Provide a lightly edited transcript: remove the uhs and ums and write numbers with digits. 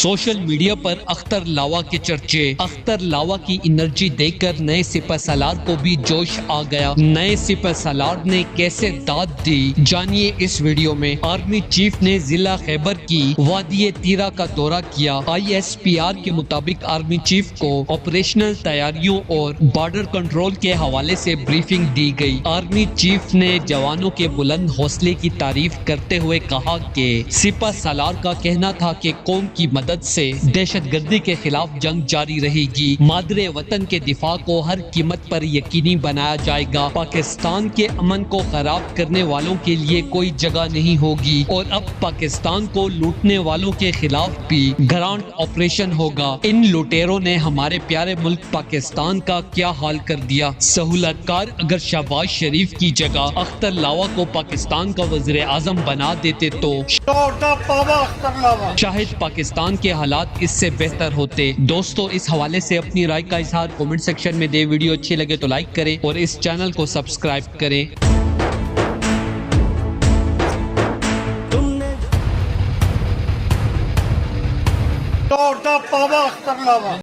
Social media پر اختر لاوا کے چرچے۔ اختر لاوا کی انرجی دیکھ کر نئے سپہ سالار کو بھی جوش آ گیا۔ نئے سپہ سالار نے کیسے داد دی، جانیے اس ویڈیو میں۔ آرمی چیف نے ضلع خیبر کی وادی تیرا کا دورہ کیا۔ ISPR کے مطابق آرمی چیف کو آپریشنل تیاریوں اور بارڈر کنٹرول کے حوالے سے بریفنگ دی گئی۔ آرمی چیف نے جوانوں کے بلند حوصلے کی تعریف کرتے ہوئے کہا کہ سپہ سالار کا کہنا تھا کہ قوم کی مدد سے دہشت گردی کے خلاف جنگ جاری رہے گی۔ مادر وطن کے دفاع کو ہر قیمت پر یقینی بنایا جائے گا۔ پاکستان کے امن کو خراب کرنے والوں کے لیے کوئی جگہ نہیں ہوگی اور اب پاکستان کو لوٹنے والوں کے خلاف بھی گرانٹ آپریشن ہوگا۔ ان لوٹیروں نے ہمارے پیارے ملک پاکستان کا کیا حال کر دیا۔ سہولت کار اگر شہباز شریف کی جگہ اختر لاوا کو پاکستان کا وزیر اعظم بنا دیتے تو شاید پاکستان کے حالات اس سے بہتر ہوتے۔ دوستو، اس حوالے سے اپنی رائے کا اظہار کمنٹ سیکشن میں دے۔ ویڈیو اچھی لگے تو لائک کریں اور اس چینل کو سبسکرائب کریں۔ اختر لاوا